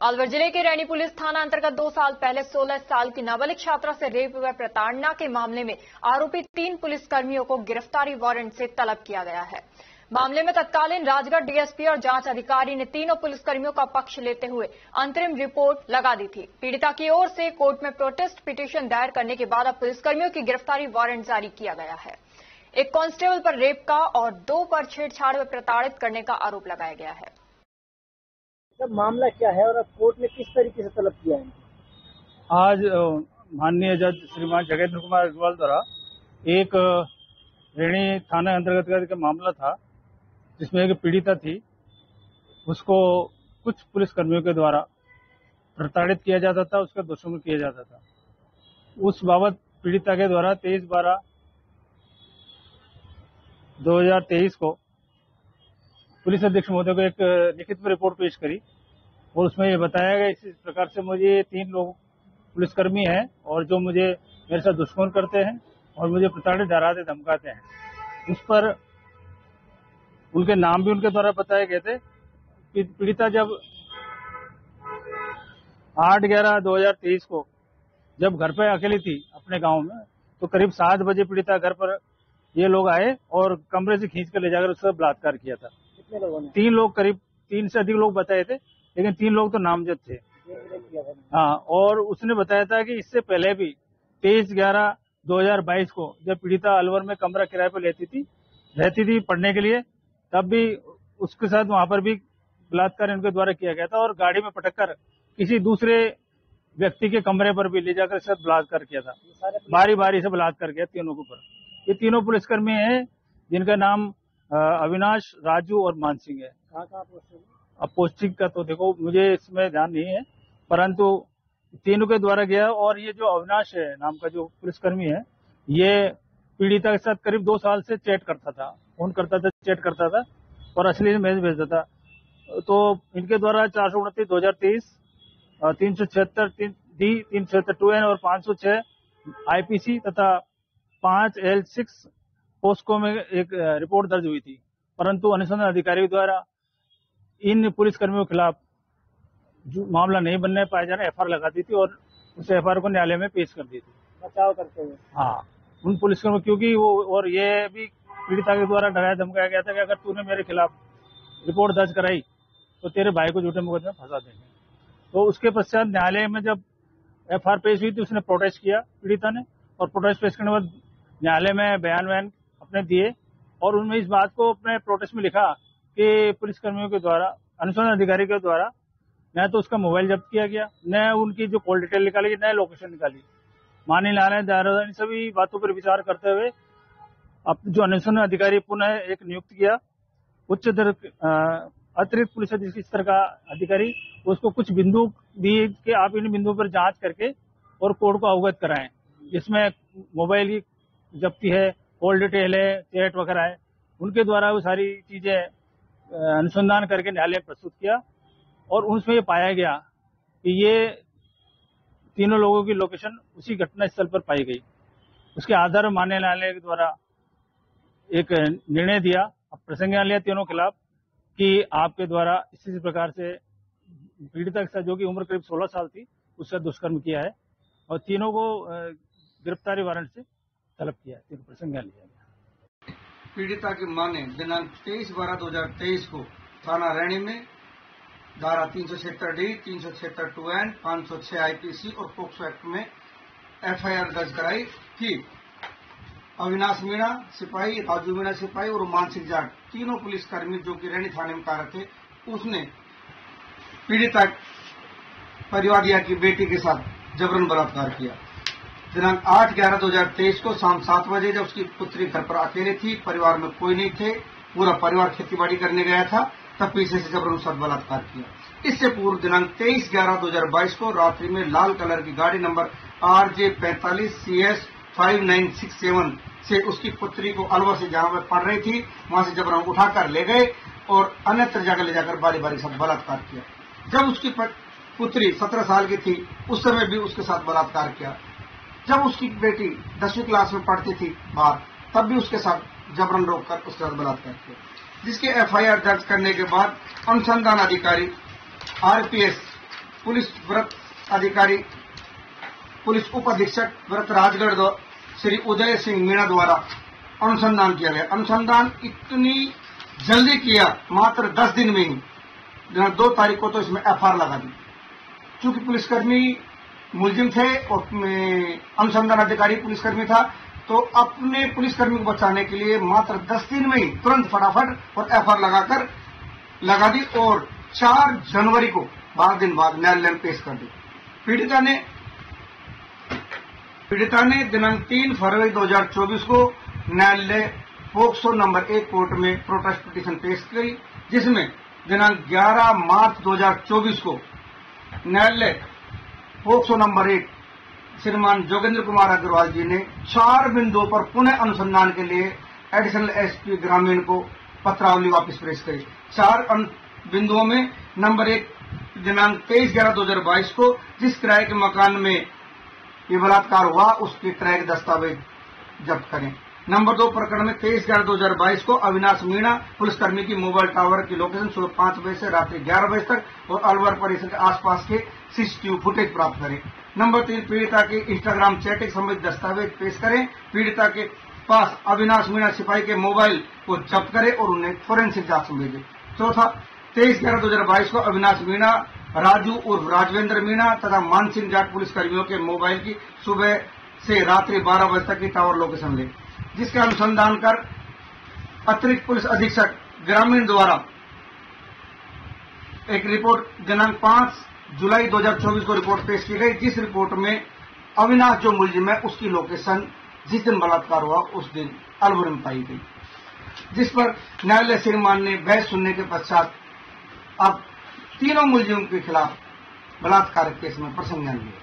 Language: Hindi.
अलवर जिले के रैनी पुलिस थाना अंतर्गत 2 साल पहले 16 साल की नाबालिग छात्रा से रेप व प्रताड़ना के मामले में आरोपी 3 पुलिसकर्मियों को गिरफ्तारी वारंट से तलब किया गया है। मामले में तत्कालीन राजगढ़ डीएसपी और जांच अधिकारी ने तीनों पुलिसकर्मियों का पक्ष लेते हुए अंतरिम रिपोर्ट लगा दी थी। पीड़िता की ओर से कोर्ट में प्रोटेस्ट पिटीशन दायर करने के बाद अब पुलिसकर्मियों की गिरफ्तारी वारंट जारी किया गया है। एक कांस्टेबल पर रेप का और 2 पर छेड़छाड़ व प्रताड़ित करने का आरोप लगाया गया है। सब मामला क्या है और अब कोर्ट ने किस तरीके से तलब किया है? आज माननीय जज श्रीमान जगेंद्र कुमार अग्रवाल द्वारा एक रेणी थाना अंतर्गत का मामला था, जिसमें एक पीड़िता थी, उसको कुछ पुलिसकर्मियों के द्वारा प्रताड़ित किया जाता था, उसका दुष्कर्म किया जाता था। उस बाबत पीड़िता के द्वारा 23/12/2023 को पुलिस अधीक्षक महोदय को एक लिखित में रिपोर्ट पेश करी और उसमें ये बताया गया इस प्रकार से मुझे 3 लोग पुलिसकर्मी हैं और जो मुझे मेरे साथ दुष्कर्म करते हैं और मुझे प्रताड़ित डराते धमकाते हैं। उस पर उनके नाम भी उनके द्वारा बताए गए थे। पीड़िता जब 8/11/2023 को जब घर पर अकेली थी अपने गांव में, तो करीब 7 बजे पीड़िता घर पर ये लोग आए और कमरे से खींच कर ले जाकर उसका बलात्कार किया था। कितने लोगों ने? 3 लोग, करीब 3 से अधिक लोग बताए थे, लेकिन 3 लोग तो नामजद थे। हाँ, और उसने बताया था कि इससे पहले भी 23/11/2022 को जब पीड़िता अलवर में कमरा किराए पर रहती थी पढ़ने के लिए, तब भी उसके साथ वहां पर भी बलात्कार इनके द्वारा किया गया था और गाड़ी में पटककर किसी दूसरे व्यक्ति के कमरे पर भी ले जाकर साथ बलात्कार किया था। बारी बारी से बलात्कार किया तीनों के ऊपर। ये तीनों पुलिसकर्मी हैं जिनका नाम अविनाश, राजू और मान सिंह है। कहाँ पोस्टिंग? अब पोस्टिंग का तो देखो मुझे इसमें ध्यान नहीं है, परंतु तीनों के द्वारा गया। और ये जो अविनाश है नाम का जो पुलिसकर्मी है, ये पीड़िता के साथ करीब 2 साल से चैट करता था, फोन करता था, चैट करता था और अश्लील मैसेज भेजता था। तो इनके द्वारा 429/2023, 376 डी, 376 और 506 IPC तथा 5L6 पोस्को में एक रिपोर्ट दर्ज हुई थी, परंतु अनुसंधान अधिकारी द्वारा इन पुलिसकर्मियों के खिलाफ जो मामला नहीं बनने पाया जा रहा, FR लगा दी थी और उस FR को न्यायालय में पेश कर दी थी बचाव करते हुए। हाँ, उन पुलिसकर्मियों, क्योंकि वो और ये भी पीड़िता के द्वारा डराया धमकाया गया था कि अगर तूने मेरे खिलाफ रिपोर्ट दर्ज कराई तो तेरे भाई को झूठे मुकदमे में फंसा देंगे। तो उसके पश्चात न्यायालय में जब FR पेश हुई थी, उसने प्रोटेस्ट किया पीड़िता ने, और प्रोटेस्ट पेश करने के बाद न्यायालय में बयान अपने दिए और उनमें इस बात को अपने प्रोटेस्ट में लिखा कि पुलिसकर्मियों के द्वारा, अनुसंधान अधिकारी के द्वारा न तो उसका मोबाइल जब्त किया गया, न उनकी जो कॉल डिटेल निकाली, न लोकेशन निकाली। माननीय न्यायालय द्वारा इन सभी बातों पर विचार करते हुए अब जो अनुसंधान अधिकारी पुनः एक नियुक्त किया, अतिरिक्त पुलिस अधीक्षक स्तर का अधिकारी, उसको कुछ बिंदु दिए कि आप इन बिंदुओं पर जांच करके और कोर्ट को अवगत कराएं, जिसमें मोबाइल की जब्ती है, कॉल डिटेल है, चैट वगैरह है, उनके द्वारा वो सारी चीजें अनुसंधान करके न्यायालय में प्रस्तुत किया और उसमें ये पाया गया कि ये तीनों लोगों की लोकेशन उसी घटना स्थल पर पाई गई। उसके आधार पर माननीय न्यायालय के द्वारा एक निर्णय दिया, प्रसंज्ञान लिया तीनों के खिलाफ कि आपके द्वारा इसी प्रकार से पीड़िता के साथ, जो की उम्र करीब 16 साल थी, उससे दुष्कर्म किया है और तीनों को गिरफ्तारी वारंट से तलब किया है। तीनों प्रसंज्ञान लिया गया। पीड़िता की मां ने दिनांक 23/12/2023 को थाना रैनी में धारा 376D, 376(2N), 506 IPC और पोक्सो एक्ट में FIR दर्ज कराई कि अविनाश मीणा सिपाही, राजू मीणा सिपाही और मानसिक जाट, तीनों पुलिसकर्मी जो कि रैनी थाने में कार्यरत थे, उसने पीड़िता परिवादिया की बेटी के साथ जबरन बलात्कार किया। दिनांक 8/11/2023 को शाम 7 बजे जब उसकी पुत्री घर पर अकेले थी, परिवार में कोई नहीं थे, पूरा परिवार खेतीबाड़ी करने गया था, तब पीछे से जबरन उसका बलात्कार किया। इससे पूर्व दिनांक 23/11/2022 को रात्रि में लाल कलर की गाड़ी नंबर RJ 45CS 5967 से उसकी पुत्री को अलवर से जहां पर पढ़ रही थी वहां से जबरन उठाकर ले गए और अन्यत्र जगह ले जाकर बारी बारी से बलात्कार किया। जब उसकी पुत्री 17 साल की थी, उस समय भी उसके साथ बलात्कार किया। जब उसकी बेटी 10वीं क्लास में पढ़ती थी बाहर, तब भी उसके साथ जबरन रोककर उसके साथ बलात्कार किया, जिसके FIR दर्ज करने के बाद अनुसंधान अधिकारी RPS पुलिस व्रत अधिकारी पुलिस उप अधीक्षक व्रत राजगढ़ श्री उदय सिंह मीणा द्वारा अनुसंधान किया गया। अनुसंधान इतनी जल्दी किया, मात्र 10 दिन में ही 2 तारीख को तो इसमें एफआईआर लगा दी। चूंकि पुलिसकर्मी मुलजिम थे और अनुसंधान अधिकारी पुलिसकर्मी था, तो अपने पुलिसकर्मी को बचाने के लिए मात्र 10 दिन में ही तुरंत फटाफट और एफआईआर लगा दी और 4 जनवरी को 12 दिन बाद न्यायालय में पेश कर दी। पीड़िता ने दिनांक 3 फरवरी 2024 को न्यायालय पोक्सो नंबर 1 कोर्ट में प्रोटेस्ट पिटीशन पेश की, जिसमें दिनांक 11 मार्च 2024 को न्यायालय पोक्सो नंबर 1 श्रीमान जोगेंद्र कुमार अग्रवाल जी ने 4 बिंदुओं पर पुनः अनुसंधान के लिए एडिशनल एसपी ग्रामीण को पत्रावली वापस पेश करी। 4 बिंदुओं में नंबर 1 दिनांक 23/11/2022 को जिस किराए के मकान में ये बलात्कार हुआ उसके किराए के दस्तावेज जब्त करें। नंबर 2 प्रकरण में 23/11/2022 को अविनाश मीणा पुलिसकर्मी की मोबाइल टावर की लोकेशन सुबह 5 बजे से रात्रि 11 बजे तक और अलवर परिसर के आसपास के सीसीटीवी फुटेज प्राप्त करें। नंबर 3 पीड़िता की इंस्टाग्राम चैटिंग संबंधित दस्तावेज पेश करें। पीड़िता के पास अविनाश मीणा सिपाही के मोबाइल को जब्त करें और उन्हें फोरेंसिक जांच में भेजें। चौथा, 23/11/2022 को अविनाश मीणा, राजू उर्फ राजवेंद्र मीणा तथा मानसिंह जाट पुलिसकर्मियों के मोबाइल की सुबह से रात्रि 12 बजे तक की टावर लोकेशन ले, जिसका अनुसंधान कर अतिरिक्त पुलिस अधीक्षक ग्रामीण द्वारा एक रिपोर्ट दिनांक 5 जुलाई 2024 को रिपोर्ट पेश की गई, जिस रिपोर्ट में अविनाश जो मुलजिम है उसकी लोकेशन जिस दिन बलात्कार हुआ उस दिन अलवर में पाई गई, जिस पर न्यायालय श्रीमान ने बहस सुनने के पश्चात अब तीनों मुलजिमों के खिलाफ बलात्कार केस में प्रसंज्ञान लिया।